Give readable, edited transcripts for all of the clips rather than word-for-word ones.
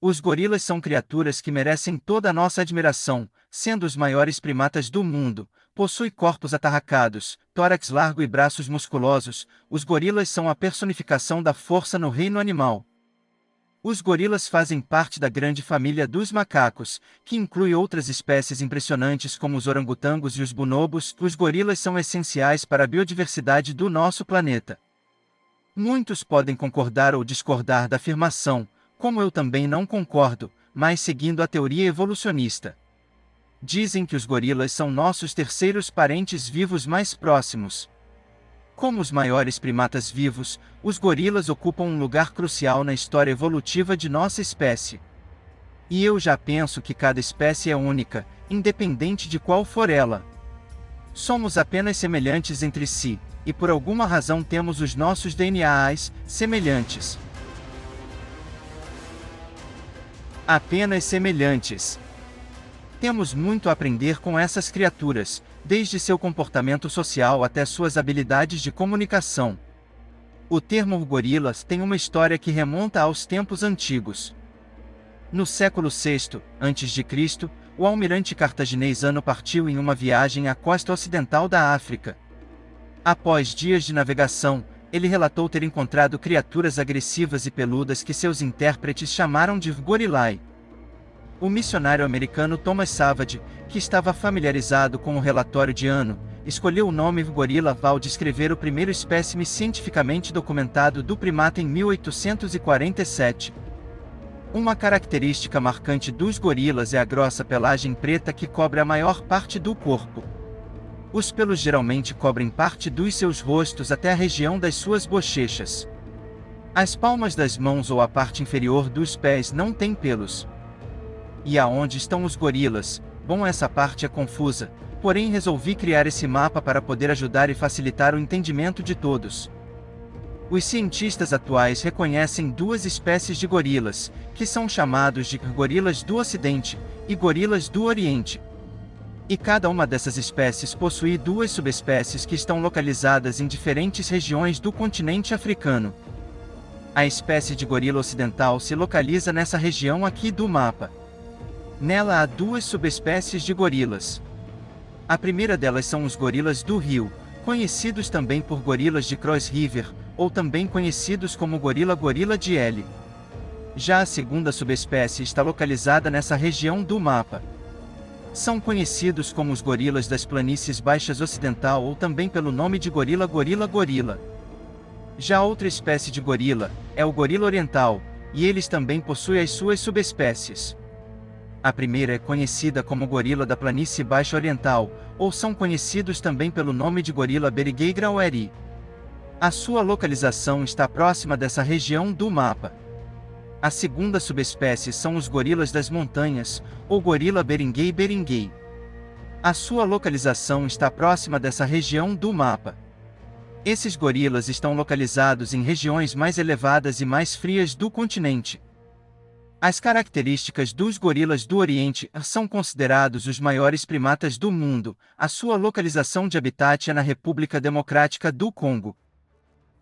Os gorilas são criaturas que merecem toda a nossa admiração, sendo os maiores primatas do mundo. Possui corpos atarracados, tórax largo e braços musculosos. Os gorilas são a personificação da força no reino animal. Os gorilas fazem parte da grande família dos macacos, que inclui outras espécies impressionantes como os orangotangos e os bonobos. Os gorilas são essenciais para a biodiversidade do nosso planeta. Muitos podem concordar ou discordar da afirmação, como eu também não concordo, mas seguindo a teoria evolucionista. Dizem que os gorilas são nossos terceiros parentes vivos mais próximos. Como os maiores primatas vivos, os gorilas ocupam um lugar crucial na história evolutiva de nossa espécie. E eu já penso que cada espécie é única, independente de qual for ela. Somos apenas semelhantes entre si, e por alguma razão temos os nossos DNAs semelhantes. Apenas semelhantes. Temos muito a aprender com essas criaturas, desde seu comportamento social até suas habilidades de comunicação. O termo gorilas tem uma história que remonta aos tempos antigos. No século VI a.C., o almirante cartaginês partiu em uma viagem à costa ocidental da África. Após dias de navegação, ele relatou ter encontrado criaturas agressivas e peludas que seus intérpretes chamaram de gorilae. O missionário americano Thomas Savage, que estava familiarizado com o relatório de Ano, escolheu o nome gorila ao descrever o primeiro espécime cientificamente documentado do primata em 1847. Uma característica marcante dos gorilas é a grossa pelagem preta que cobre a maior parte do corpo. Os pelos geralmente cobrem parte dos seus rostos até a região das suas bochechas. As palmas das mãos ou a parte inferior dos pés não têm pelos. E aonde estão os gorilas? Bom, essa parte é confusa, porém resolvi criar esse mapa para poder ajudar e facilitar o entendimento de todos. Os cientistas atuais reconhecem duas espécies de gorilas, que são chamados de gorilas do Ocidente e gorilas do Oriente. E cada uma dessas espécies possui duas subespécies que estão localizadas em diferentes regiões do continente africano. A espécie de gorila ocidental se localiza nessa região aqui do mapa. Nela há duas subespécies de gorilas. A primeira delas são os gorilas do rio, conhecidos também por gorilas de Cross River, ou também conhecidos como gorila de L. Já a segunda subespécie está localizada nessa região do mapa. São conhecidos como os gorilas das planícies baixas ocidental ou também pelo nome de gorila. Já outra espécie de gorila é o gorila oriental, e eles também possuem as suas subespécies. A primeira é conhecida como gorila da planície baixa oriental, ou são conhecidos também pelo nome de gorila berigei-graueri. A sua localização está próxima dessa região do mapa. A segunda subespécie são os gorilas das montanhas, ou gorila beringuei. A sua localização está próxima dessa região do mapa. Esses gorilas estão localizados em regiões mais elevadas e mais frias do continente. As características dos gorilas do Oriente são considerados os maiores primatas do mundo. A sua localização de habitat é na República Democrática do Congo.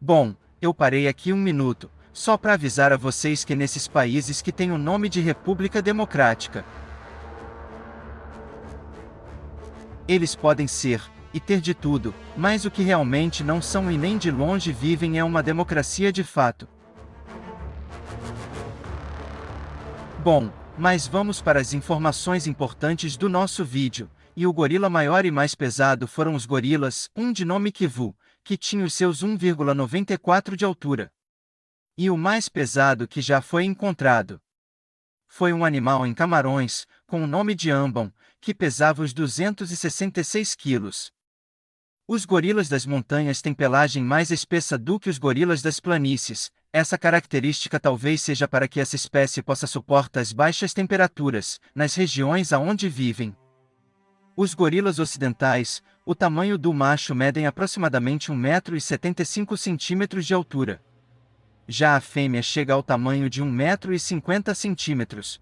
Bom, eu parei aqui um minuto, só para avisar a vocês que nesses países que têm o nome de República Democrática, eles podem ser, e ter de tudo, mas o que realmente não são e nem de longe vivem é uma democracia de fato. Bom, mas vamos para as informações importantes do nosso vídeo, e o gorila maior e mais pesado foram os gorilas, um de nome Kivu, que tinha os seus 1,94 de altura. E o mais pesado que já foi encontrado foi um animal em Camarões, com o nome de Ambon, que pesava os 266 quilos. Os gorilas das montanhas têm pelagem mais espessa do que os gorilas das planícies. Essa característica talvez seja para que essa espécie possa suportar as baixas temperaturas, nas regiões aonde vivem. Os gorilas ocidentais, o tamanho do macho medem aproximadamente 1,75 m de altura. Já a fêmea chega ao tamanho de 1,50 m.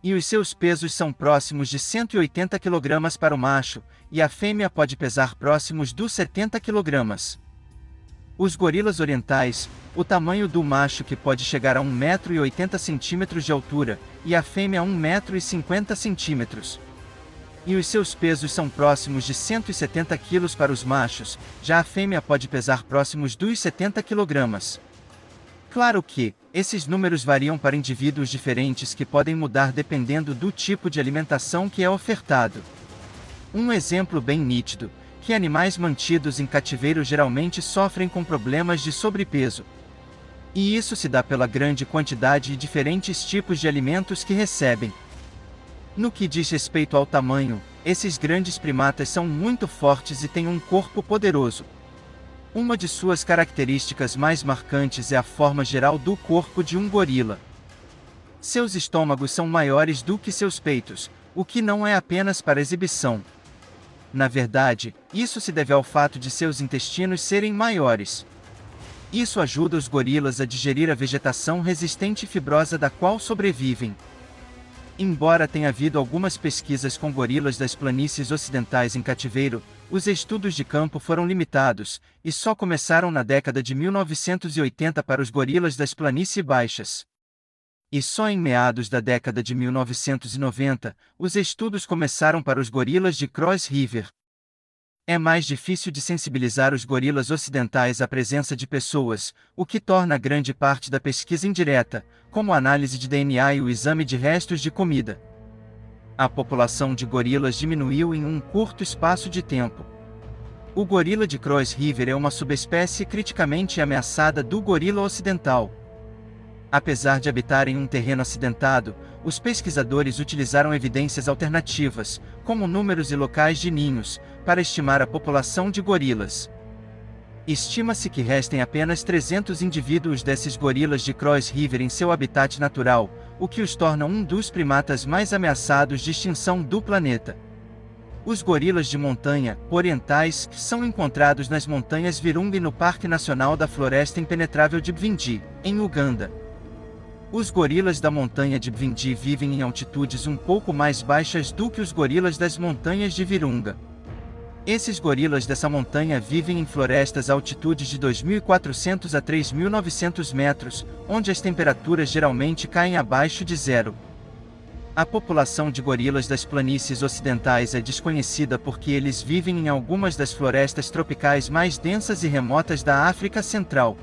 E os seus pesos são próximos de 180 kg para o macho, e a fêmea pode pesar próximos dos 70 kg. Os gorilas orientais, o tamanho do macho que pode chegar a 1,80 m de altura, e a fêmea a 1,50 m. E os seus pesos são próximos de 170 kg para os machos, já a fêmea pode pesar próximos dos 70 kg. Claro que, esses números variam para indivíduos diferentes que podem mudar dependendo do tipo de alimentação que é ofertado. Um exemplo bem nítido, que animais mantidos em cativeiro geralmente sofrem com problemas de sobrepeso. E isso se dá pela grande quantidade e diferentes tipos de alimentos que recebem. No que diz respeito ao tamanho, esses grandes primatas são muito fortes e têm um corpo poderoso. Uma de suas características mais marcantes é a forma geral do corpo de um gorila. Seus estômagos são maiores do que seus peitos, o que não é apenas para exibição. Na verdade, isso se deve ao fato de seus intestinos serem maiores. Isso ajuda os gorilas a digerir a vegetação resistente e fibrosa da qual sobrevivem. Embora tenha havido algumas pesquisas com gorilas das planícies ocidentais em cativeiro, os estudos de campo foram limitados, e só começaram na década de 1980 para os gorilas das planícies baixas. E só em meados da década de 1990, os estudos começaram para os gorilas de Cross River. É mais difícil de sensibilizar os gorilas ocidentais à presença de pessoas, o que torna grande parte da pesquisa indireta, como a análise de DNA e o exame de restos de comida. A população de gorilas diminuiu em um curto espaço de tempo. O gorila de Cross River é uma subespécie criticamente ameaçada do gorila ocidental. Apesar de habitar em um terreno acidentado, os pesquisadores utilizaram evidências alternativas, como números e locais de ninhos, para estimar a população de gorilas. Estima-se que restem apenas 300 indivíduos desses gorilas de Cross River em seu habitat natural, o que os torna um dos primatas mais ameaçados de extinção do planeta. Os gorilas de montanha, orientais, são encontrados nas montanhas Virunga e no Parque Nacional da Floresta Impenetrável de Bvindi, em Uganda. Os gorilas da montanha de Bvindi vivem em altitudes um pouco mais baixas do que os gorilas das montanhas de Virunga. Esses gorilas dessa montanha vivem em florestas a altitudes de 2.400 a 3.900 metros, onde as temperaturas geralmente caem abaixo de zero. A população de gorilas das planícies ocidentais é desconhecida porque eles vivem em algumas das florestas tropicais mais densas e remotas da África Central.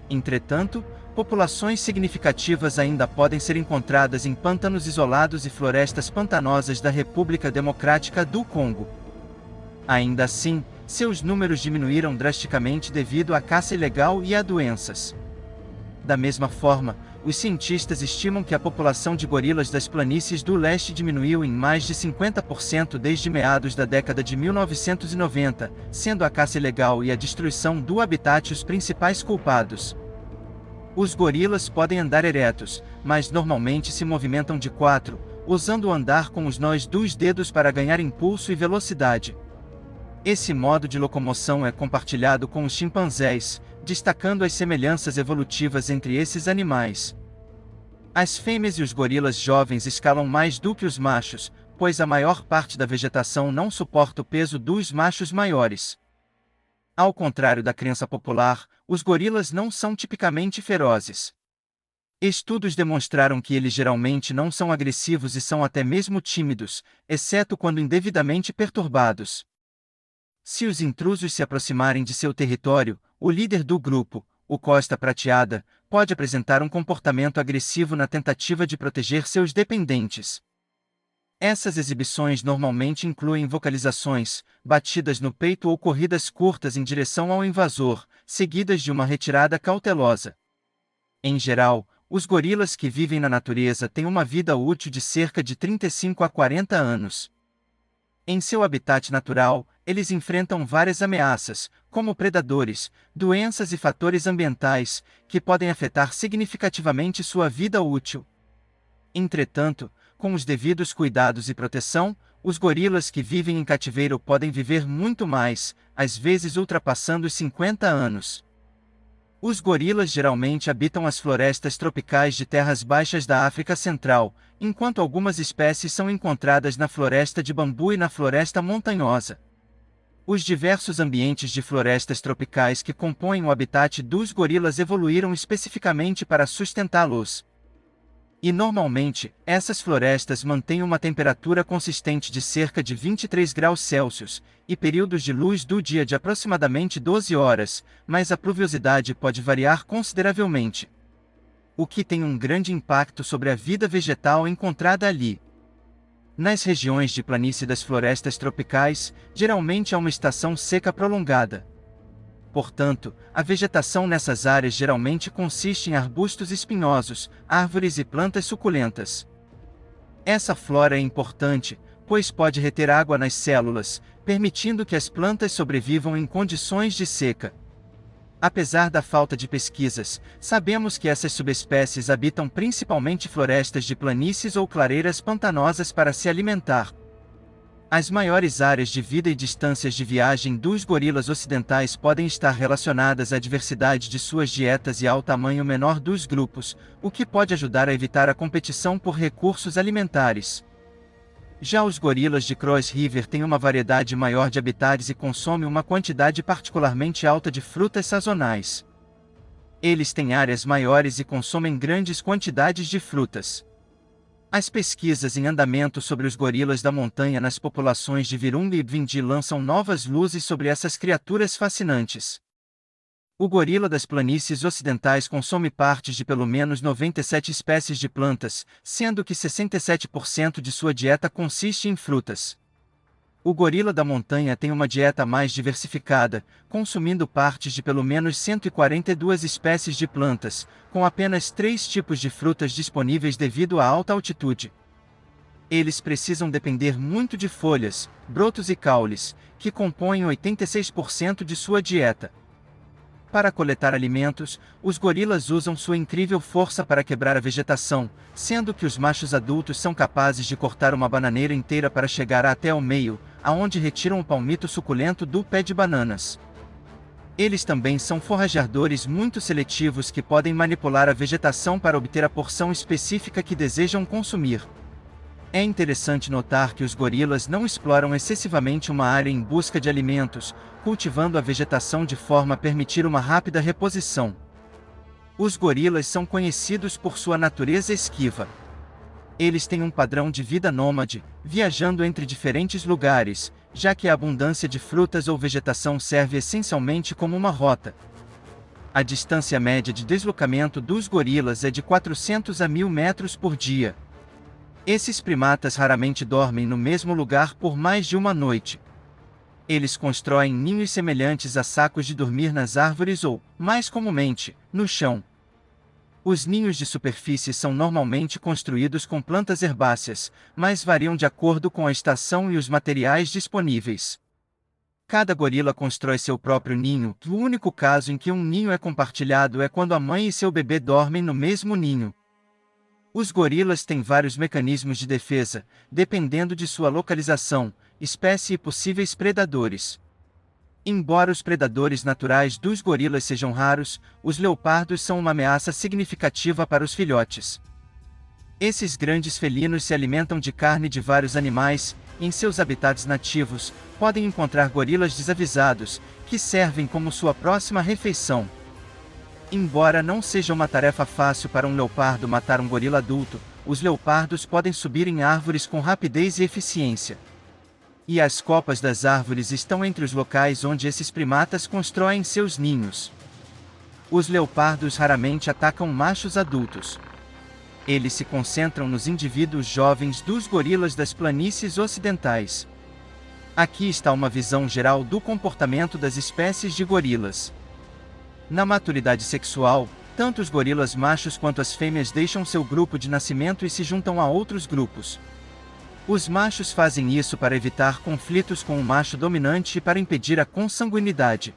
Entretanto, populações significativas ainda podem ser encontradas em pântanos isolados e florestas pantanosas da República Democrática do Congo. Ainda assim, seus números diminuíram drasticamente devido à caça ilegal e a doenças. Da mesma forma, os cientistas estimam que a população de gorilas das planícies do leste diminuiu em mais de 50% desde meados da década de 1990, sendo a caça ilegal e a destruição do habitat os principais culpados. Os gorilas podem andar eretos, mas normalmente se movimentam de quatro, usando o andar com os nós dos dedos para ganhar impulso e velocidade. Esse modo de locomoção é compartilhado com os chimpanzés, destacando as semelhanças evolutivas entre esses animais. As fêmeas e os gorilas jovens escalam mais do que os machos, pois a maior parte da vegetação não suporta o peso dos machos maiores. Ao contrário da crença popular, os gorilas não são tipicamente ferozes. Estudos demonstraram que eles geralmente não são agressivos e são até mesmo tímidos, exceto quando indevidamente perturbados. Se os intrusos se aproximarem de seu território, o líder do grupo, o Costa Prateada, pode apresentar um comportamento agressivo na tentativa de proteger seus dependentes. Essas exibições normalmente incluem vocalizações, batidas no peito ou corridas curtas em direção ao invasor, seguidas de uma retirada cautelosa. Em geral, os gorilas que vivem na natureza têm uma vida útil de cerca de 35 a 40 anos. Em seu habitat natural, eles enfrentam várias ameaças, como predadores, doenças e fatores ambientais, que podem afetar significativamente sua vida útil. Entretanto, com os devidos cuidados e proteção, os gorilas que vivem em cativeiro podem viver muito mais, às vezes ultrapassando os 50 anos. Os gorilas geralmente habitam as florestas tropicais de terras baixas da África Central, enquanto algumas espécies são encontradas na floresta de bambu e na floresta montanhosa. Os diversos ambientes de florestas tropicais que compõem o habitat dos gorilas evoluíram especificamente para sustentá-los. E normalmente, essas florestas mantêm uma temperatura consistente de cerca de 23 graus Celsius, e períodos de luz do dia de aproximadamente 12 horas, mas a pluviosidade pode variar consideravelmente, o que tem um grande impacto sobre a vida vegetal encontrada ali. Nas regiões de planície das florestas tropicais, geralmente há uma estação seca prolongada. Portanto, a vegetação nessas áreas geralmente consiste em arbustos espinhosos, árvores e plantas suculentas. Essa flora é importante, pois pode reter água nas células, permitindo que as plantas sobrevivam em condições de seca. Apesar da falta de pesquisas, sabemos que essas subespécies habitam principalmente florestas de planícies ou clareiras pantanosas para se alimentar. As maiores áreas de vida e distâncias de viagem dos gorilas ocidentais podem estar relacionadas à diversidade de suas dietas e ao tamanho menor dos grupos, o que pode ajudar a evitar a competição por recursos alimentares. Já os gorilas de Cross River têm uma variedade maior de habitats e consomem uma quantidade particularmente alta de frutas sazonais. Eles têm áreas maiores e consomem grandes quantidades de frutas. As pesquisas em andamento sobre os gorilas da montanha nas populações de Virunga e Bvindi lançam novas luzes sobre essas criaturas fascinantes. O gorila das planícies ocidentais consome partes de pelo menos 97 espécies de plantas, sendo que 67% de sua dieta consiste em frutas. O gorila da montanha tem uma dieta mais diversificada, consumindo partes de pelo menos 142 espécies de plantas, com apenas 3 tipos de frutas disponíveis devido à alta altitude. Eles precisam depender muito de folhas, brotos e caules, que compõem 86% de sua dieta. Para coletar alimentos, os gorilas usam sua incrível força para quebrar a vegetação, sendo que os machos adultos são capazes de cortar uma bananeira inteira para chegar até o meio, aonde retiram o palmito suculento do pé de bananas. Eles também são forrageadores muito seletivos que podem manipular a vegetação para obter a porção específica que desejam consumir. É interessante notar que os gorilas não exploram excessivamente uma área em busca de alimentos, cultivando a vegetação de forma a permitir uma rápida reposição. Os gorilas são conhecidos por sua natureza esquiva. Eles têm um padrão de vida nômade, viajando entre diferentes lugares, já que a abundância de frutas ou vegetação serve essencialmente como uma rota. A distância média de deslocamento dos gorilas é de 400 a 1000 metros por dia. Esses primatas raramente dormem no mesmo lugar por mais de uma noite. Eles constroem ninhos semelhantes a sacos de dormir nas árvores ou, mais comumente, no chão. Os ninhos de superfície são normalmente construídos com plantas herbáceas, mas variam de acordo com a estação e os materiais disponíveis. Cada gorila constrói seu próprio ninho. O único caso em que um ninho é compartilhado é quando a mãe e seu bebê dormem no mesmo ninho. Os gorilas têm vários mecanismos de defesa, dependendo de sua localização, espécie e possíveis predadores. Embora os predadores naturais dos gorilas sejam raros, os leopardos são uma ameaça significativa para os filhotes. Esses grandes felinos se alimentam de carne de vários animais, e em seus habitats nativos, podem encontrar gorilas desavisados, que servem como sua próxima refeição. Embora não seja uma tarefa fácil para um leopardo matar um gorila adulto, os leopardos podem subir em árvores com rapidez e eficiência. E as copas das árvores estão entre os locais onde esses primatas constroem seus ninhos. Os leopardos raramente atacam machos adultos. Eles se concentram nos indivíduos jovens dos gorilas das planícies ocidentais. Aqui está uma visão geral do comportamento das espécies de gorilas. Na maturidade sexual, tanto os gorilas machos quanto as fêmeas deixam seu grupo de nascimento e se juntam a outros grupos. Os machos fazem isso para evitar conflitos com o macho dominante e para impedir a consanguinidade.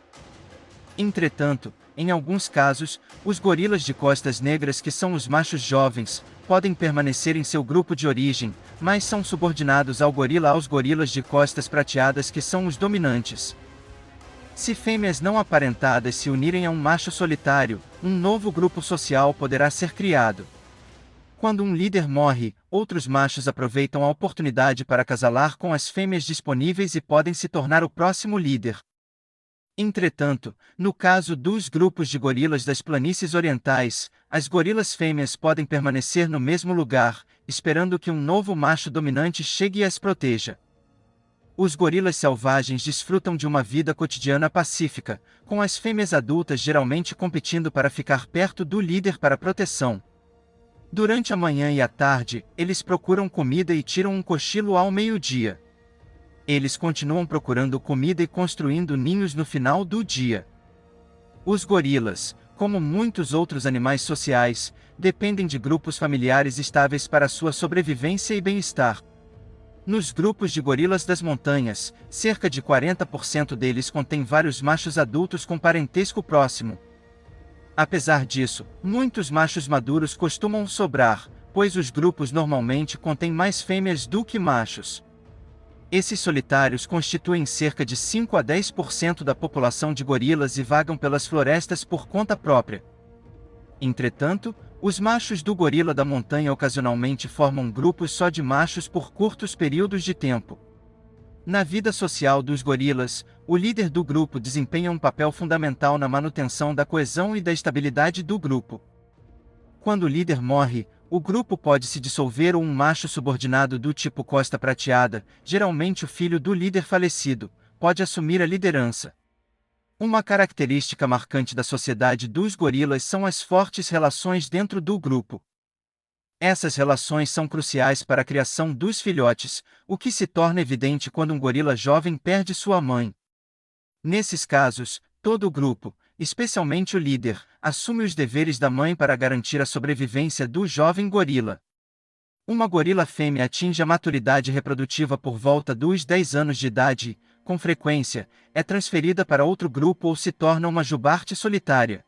Entretanto, em alguns casos, os gorilas de costas negras, que são os machos jovens, podem permanecer em seu grupo de origem, mas são subordinados aos gorilas de costas prateadas, que são os dominantes. Se fêmeas não aparentadas se unirem a um macho solitário, um novo grupo social poderá ser criado. Quando um líder morre, outros machos aproveitam a oportunidade para acasalar com as fêmeas disponíveis e podem se tornar o próximo líder. Entretanto, no caso dos grupos de gorilas das planícies orientais, as gorilas fêmeas podem permanecer no mesmo lugar, esperando que um novo macho dominante chegue e as proteja. Os gorilas selvagens desfrutam de uma vida cotidiana pacífica, com as fêmeas adultas geralmente competindo para ficar perto do líder para proteção. Durante a manhã e a tarde, eles procuram comida e tiram um cochilo ao meio-dia. Eles continuam procurando comida e construindo ninhos no final do dia. Os gorilas, como muitos outros animais sociais, dependem de grupos familiares estáveis para sua sobrevivência e bem-estar. Nos grupos de gorilas das montanhas, cerca de 40% deles contêm vários machos adultos com parentesco próximo. Apesar disso, muitos machos maduros costumam sobrar, pois os grupos normalmente contêm mais fêmeas do que machos. Esses solitários constituem cerca de 5 a 10% da população de gorilas e vagam pelas florestas por conta própria. Entretanto, os machos do gorila da montanha ocasionalmente formam grupos só de machos por curtos períodos de tempo. Na vida social dos gorilas, o líder do grupo desempenha um papel fundamental na manutenção da coesão e da estabilidade do grupo. Quando o líder morre, o grupo pode se dissolver ou um macho subordinado do tipo costa prateada, geralmente o filho do líder falecido, pode assumir a liderança. Uma característica marcante da sociedade dos gorilas são as fortes relações dentro do grupo. Essas relações são cruciais para a criação dos filhotes, o que se torna evidente quando um gorila jovem perde sua mãe. Nesses casos, todo o grupo, especialmente o líder, assume os deveres da mãe para garantir a sobrevivência do jovem gorila. Uma gorila fêmea atinge a maturidade reprodutiva por volta dos 10 anos de idade e, com frequência, é transferida para outro grupo ou se torna uma jubarte solitária.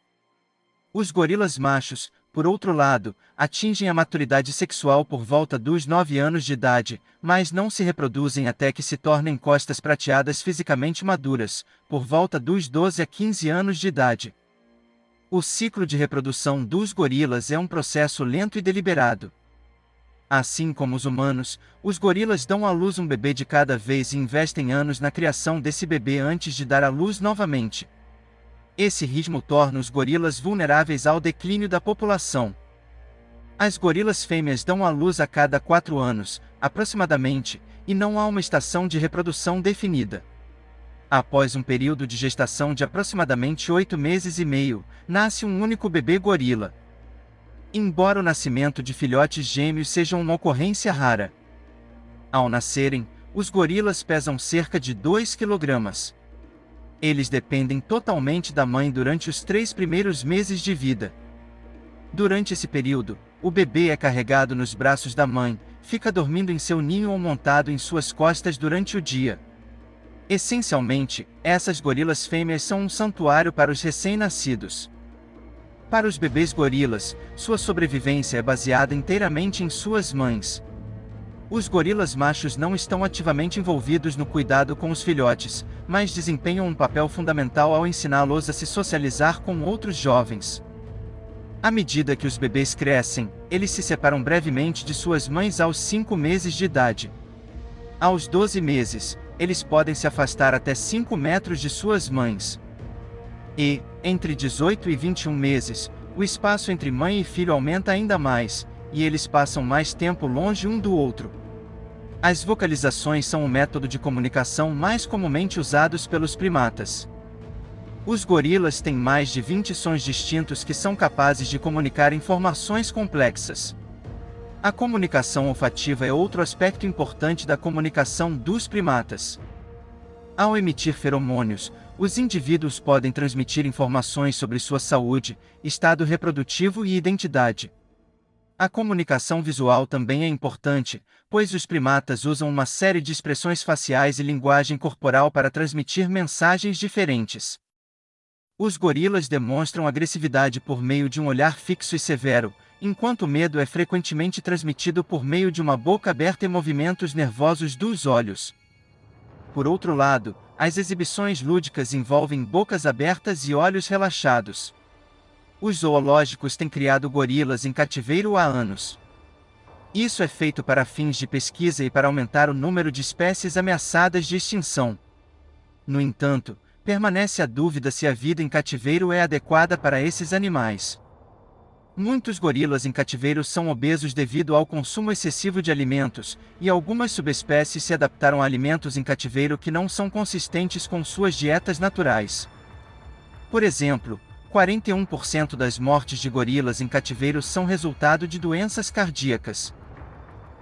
Os gorilas machos, por outro lado, atingem a maturidade sexual por volta dos 9 anos de idade, mas não se reproduzem até que se tornem costas prateadas fisicamente maduras, por volta dos 12 a 15 anos de idade. O ciclo de reprodução dos gorilas é um processo lento e deliberado. Assim como os humanos, os gorilas dão à luz um bebê de cada vez e investem anos na criação desse bebê antes de dar à luz novamente. Esse ritmo torna os gorilas vulneráveis ao declínio da população. As gorilas fêmeas dão à luz a cada 4 anos, aproximadamente, e não há uma estação de reprodução definida. Após um período de gestação de aproximadamente 8 meses e meio, nasce um único bebê gorila. Embora o nascimento de filhotes gêmeos seja uma ocorrência rara. Ao nascerem, os gorilas pesam cerca de 2 kg. Eles dependem totalmente da mãe durante os 3 primeiros meses de vida. Durante esse período, o bebê é carregado nos braços da mãe, fica dormindo em seu ninho ou montado em suas costas durante o dia. Essencialmente, essas gorilas fêmeas são um santuário para os recém-nascidos. Para os bebês gorilas, sua sobrevivência é baseada inteiramente em suas mães. Os gorilas machos não estão ativamente envolvidos no cuidado com os filhotes, mas desempenham um papel fundamental ao ensiná-los a se socializar com outros jovens. À medida que os bebês crescem, eles se separam brevemente de suas mães aos 5 meses de idade. Aos 12 meses, eles podem se afastar até 5 metros de suas mães. E, entre 18 e 21 meses, o espaço entre mãe e filho aumenta ainda mais, e eles passam mais tempo longe um do outro. As vocalizações são o método de comunicação mais comumente usados pelos primatas. Os gorilas têm mais de 20 sons distintos que são capazes de comunicar informações complexas. A comunicação olfativa é outro aspecto importante da comunicação dos primatas. Ao emitir feromônios, os indivíduos podem transmitir informações sobre sua saúde, estado reprodutivo e identidade. A comunicação visual também é importante, pois os primatas usam uma série de expressões faciais e linguagem corporal para transmitir mensagens diferentes. Os gorilas demonstram agressividade por meio de um olhar fixo e severo, enquanto o medo é frequentemente transmitido por meio de uma boca aberta e movimentos nervosos dos olhos. Por outro lado, as exibições lúdicas envolvem bocas abertas e olhos relaxados. Os zoológicos têm criado gorilas em cativeiro há anos. Isso é feito para fins de pesquisa e para aumentar o número de espécies ameaçadas de extinção. No entanto, permanece a dúvida se a vida em cativeiro é adequada para esses animais. Muitos gorilas em cativeiro são obesos devido ao consumo excessivo de alimentos, e algumas subespécies se adaptaram a alimentos em cativeiro que não são consistentes com suas dietas naturais. Por exemplo, 41% das mortes de gorilas em cativeiro são resultado de doenças cardíacas.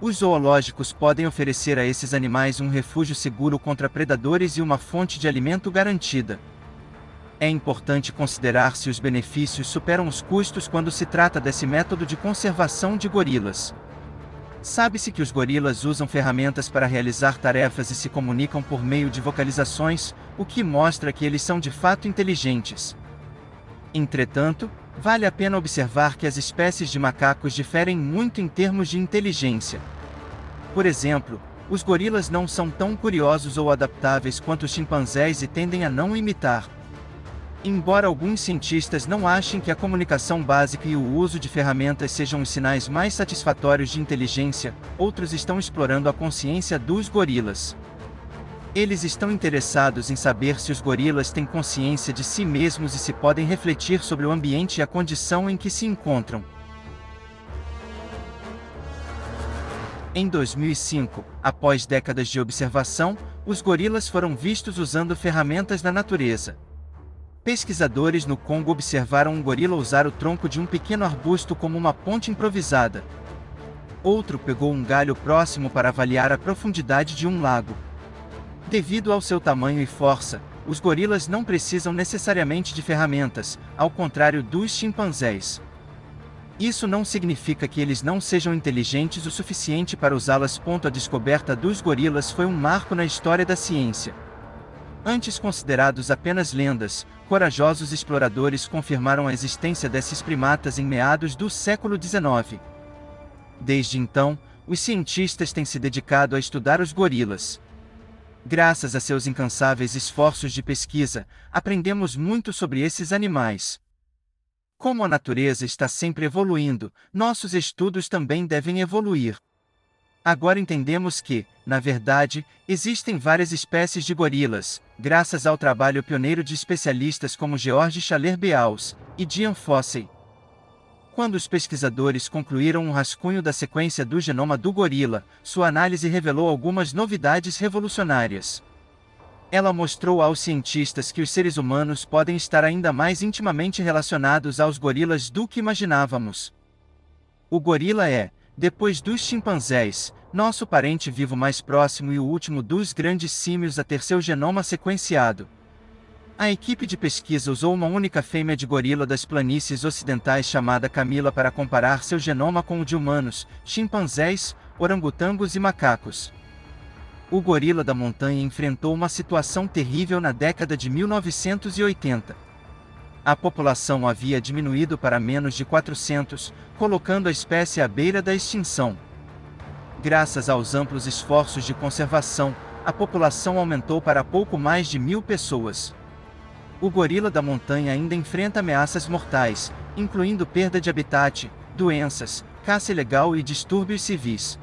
Os zoológicos podem oferecer a esses animais um refúgio seguro contra predadores e uma fonte de alimento garantida. É importante considerar se os benefícios superam os custos quando se trata desse método de conservação de gorilas. Sabe-se que os gorilas usam ferramentas para realizar tarefas e se comunicam por meio de vocalizações, o que mostra que eles são de fato inteligentes. Entretanto, vale a pena observar que as espécies de macacos diferem muito em termos de inteligência. Por exemplo, os gorilas não são tão curiosos ou adaptáveis quanto os chimpanzés e tendem a não imitar. Embora alguns cientistas não achem que a comunicação básica e o uso de ferramentas sejam os sinais mais satisfatórios de inteligência, outros estão explorando a consciência dos gorilas. Eles estão interessados em saber se os gorilas têm consciência de si mesmos e se podem refletir sobre o ambiente e a condição em que se encontram. Em 2005, após décadas de observação, os gorilas foram vistos usando ferramentas na natureza. Pesquisadores no Congo observaram um gorila usar o tronco de um pequeno arbusto como uma ponte improvisada. Outro pegou um galho próximo para avaliar a profundidade de um lago. Devido ao seu tamanho e força, os gorilas não precisam necessariamente de ferramentas, ao contrário dos chimpanzés. Isso não significa que eles não sejam inteligentes o suficiente para usá-las. A descoberta dos gorilas foi um marco na história da ciência. Antes considerados apenas lendas, corajosos exploradores confirmaram a existência desses primatas em meados do século XIX. Desde então, os cientistas têm se dedicado a estudar os gorilas. Graças a seus incansáveis esforços de pesquisa, aprendemos muito sobre esses animais. Como a natureza está sempre evoluindo, nossos estudos também devem evoluir. Agora entendemos que, na verdade, existem várias espécies de gorilas, graças ao trabalho pioneiro de especialistas como George Chaler-Beals e Dian Fossey. Quando os pesquisadores concluíram um rascunho da sequência do genoma do gorila, sua análise revelou algumas novidades revolucionárias. Ela mostrou aos cientistas que os seres humanos podem estar ainda mais intimamente relacionados aos gorilas do que imaginávamos. O gorila é, depois dos chimpanzés, nosso parente vivo mais próximo e o último dos grandes símios a ter seu genoma sequenciado. A equipe de pesquisa usou uma única fêmea de gorila das planícies ocidentais chamada Camila para comparar seu genoma com o de humanos, chimpanzés, orangotangos e macacos. O gorila da montanha enfrentou uma situação terrível na década de 1980. A população havia diminuído para menos de 400, colocando a espécie à beira da extinção. Graças aos amplos esforços de conservação, a população aumentou para pouco mais de 1.000 pessoas. O gorila da montanha ainda enfrenta ameaças mortais, incluindo perda de habitat, doenças, caça ilegal e distúrbios civis.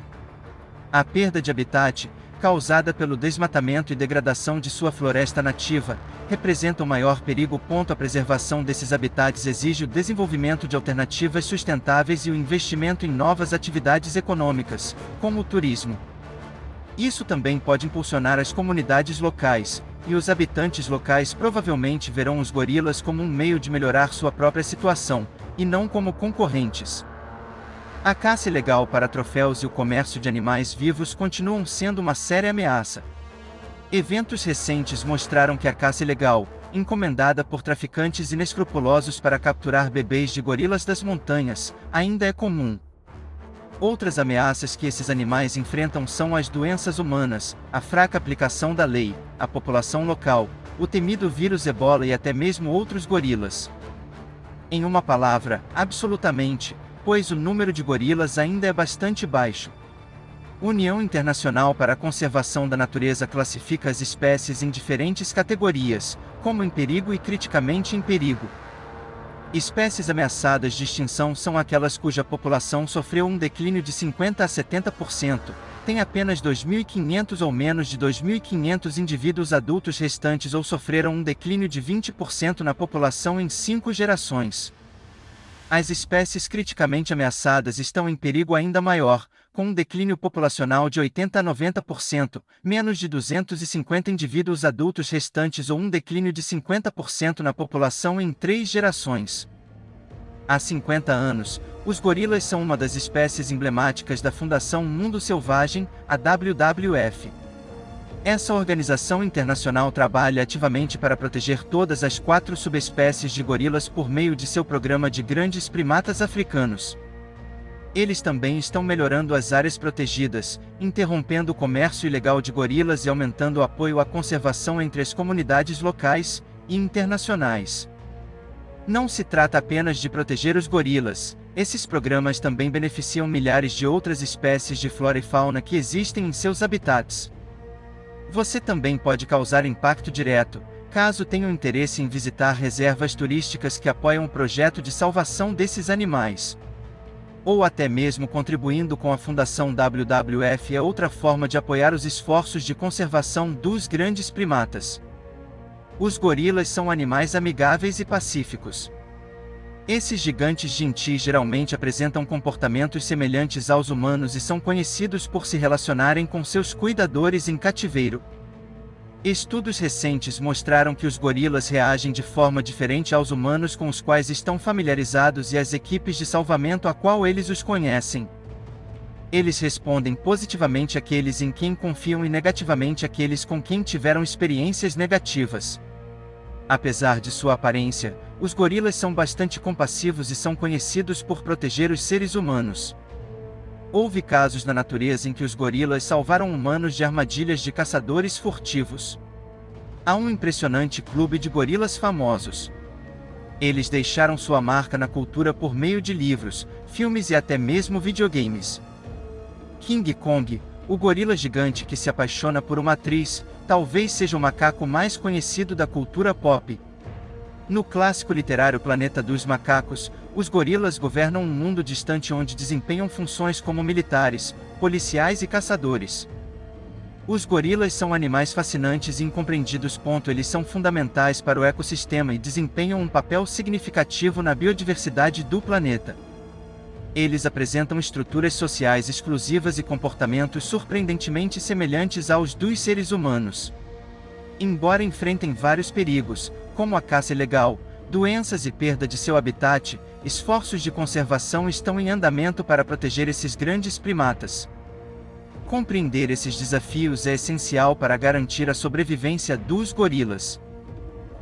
A perda de habitat, causada pelo desmatamento e degradação de sua floresta nativa, representa o maior perigo. A preservação desses habitats exige o desenvolvimento de alternativas sustentáveis e o investimento em novas atividades econômicas, como o turismo. Isso também pode impulsionar as comunidades locais, e os habitantes locais provavelmente verão os gorilas como um meio de melhorar sua própria situação, e não como concorrentes. A caça ilegal para troféus e o comércio de animais vivos continuam sendo uma séria ameaça. Eventos recentes mostraram que a caça ilegal, encomendada por traficantes inescrupulosos para capturar bebês de gorilas das montanhas, ainda é comum. Outras ameaças que esses animais enfrentam são as doenças humanas, a fraca aplicação da lei, a população local, o temido vírus Ebola e até mesmo outros gorilas. Em uma palavra, absolutamente, pois o número de gorilas ainda é bastante baixo. União Internacional para a Conservação da Natureza classifica as espécies em diferentes categorias, como em perigo e criticamente em perigo. Espécies ameaçadas de extinção são aquelas cuja população sofreu um declínio de 50 a 70%, tem apenas 2.500 ou menos de 2.500 indivíduos adultos restantes ou sofreram um declínio de 20% na população em 5 gerações. As espécies criticamente ameaçadas estão em perigo ainda maior, com um declínio populacional de 80 a 90%, menos de 250 indivíduos adultos restantes ou um declínio de 50% na população em 3 gerações. Há 50 anos, os gorilas são uma das espécies emblemáticas da Fundação Mundo Selvagem, a WWF. Essa organização internacional trabalha ativamente para proteger todas as 4 subespécies de gorilas por meio de seu programa de grandes primatas africanos. Eles também estão melhorando as áreas protegidas, interrompendo o comércio ilegal de gorilas e aumentando o apoio à conservação entre as comunidades locais e internacionais. Não se trata apenas de proteger os gorilas, esses programas também beneficiam milhares de outras espécies de flora e fauna que existem em seus habitats. Você também pode causar impacto direto, caso tenha interesse em visitar reservas turísticas que apoiam o projeto de salvação desses animais. Ou até mesmo contribuindo com a Fundação WWF é outra forma de apoiar os esforços de conservação dos grandes primatas. Os gorilas são animais amigáveis e pacíficos. Esses gigantes gentis geralmente apresentam comportamentos semelhantes aos humanos e são conhecidos por se relacionarem com seus cuidadores em cativeiro. Estudos recentes mostraram que os gorilas reagem de forma diferente aos humanos com os quais estão familiarizados e às equipes de salvamento a qual eles os conhecem. Eles respondem positivamente àqueles em quem confiam e negativamente àqueles com quem tiveram experiências negativas. Apesar de sua aparência, os gorilas são bastante compassivos e são conhecidos por proteger os seres humanos. Houve casos na natureza em que os gorilas salvaram humanos de armadilhas de caçadores furtivos. Há um impressionante clube de gorilas famosos. Eles deixaram sua marca na cultura por meio de livros, filmes e até mesmo videogames. King Kong, o gorila gigante que se apaixona por uma atriz, talvez seja o macaco mais conhecido da cultura pop. No clássico literário Planeta dos Macacos, os gorilas governam um mundo distante onde desempenham funções como militares, policiais e caçadores. Os gorilas são animais fascinantes e incompreendidos. Eles são fundamentais para o ecossistema e desempenham um papel significativo na biodiversidade do planeta. Eles apresentam estruturas sociais exclusivas e comportamentos surpreendentemente semelhantes aos dos seres humanos. Embora enfrentem vários perigos, como a caça ilegal, doenças e perda de seu habitat, esforços de conservação estão em andamento para proteger esses grandes primatas. Compreender esses desafios é essencial para garantir a sobrevivência dos gorilas.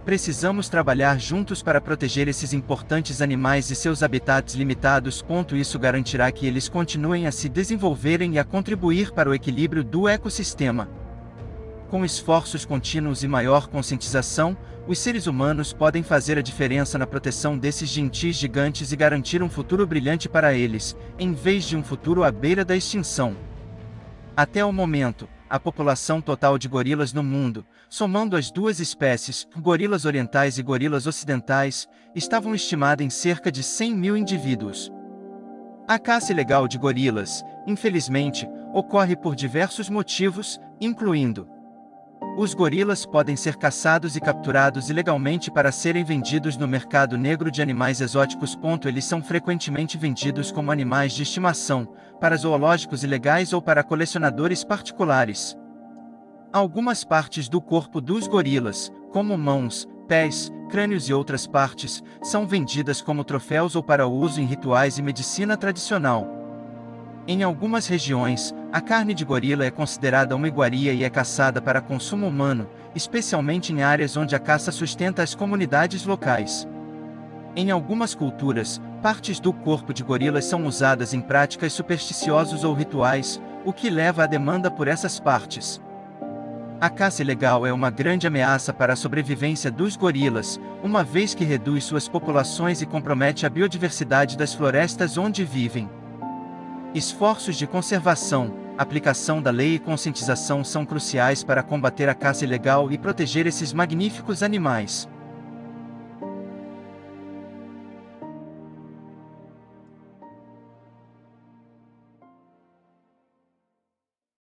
Precisamos trabalhar juntos para proteger esses importantes animais e seus habitats limitados. Isso garantirá que eles continuem a se desenvolverem e a contribuir para o equilíbrio do ecossistema. Com esforços contínuos e maior conscientização, os seres humanos podem fazer a diferença na proteção desses gentis gigantes e garantir um futuro brilhante para eles, em vez de um futuro à beira da extinção. Até o momento, a população total de gorilas no mundo, somando as 2 espécies, gorilas orientais e gorilas ocidentais, estavam estimada em cerca de 100 mil indivíduos. A caça ilegal de gorilas, infelizmente, ocorre por diversos motivos, incluindo: os gorilas podem ser caçados e capturados ilegalmente para serem vendidos no mercado negro de animais exóticos. Eles são frequentemente vendidos como animais de estimação, para zoológicos ilegais ou para colecionadores particulares. Algumas partes do corpo dos gorilas, como mãos, pés, crânios e outras partes, são vendidas como troféus ou para uso em rituais e medicina tradicional. Em algumas regiões, a carne de gorila é considerada uma iguaria e é caçada para consumo humano, especialmente em áreas onde a caça sustenta as comunidades locais. Em algumas culturas, partes do corpo de gorilas são usadas em práticas supersticiosas ou rituais, o que leva à demanda por essas partes. A caça ilegal é uma grande ameaça para a sobrevivência dos gorilas, uma vez que reduz suas populações e compromete a biodiversidade das florestas onde vivem. Esforços de conservação, aplicação da lei e conscientização são cruciais para combater a caça ilegal e proteger esses magníficos animais.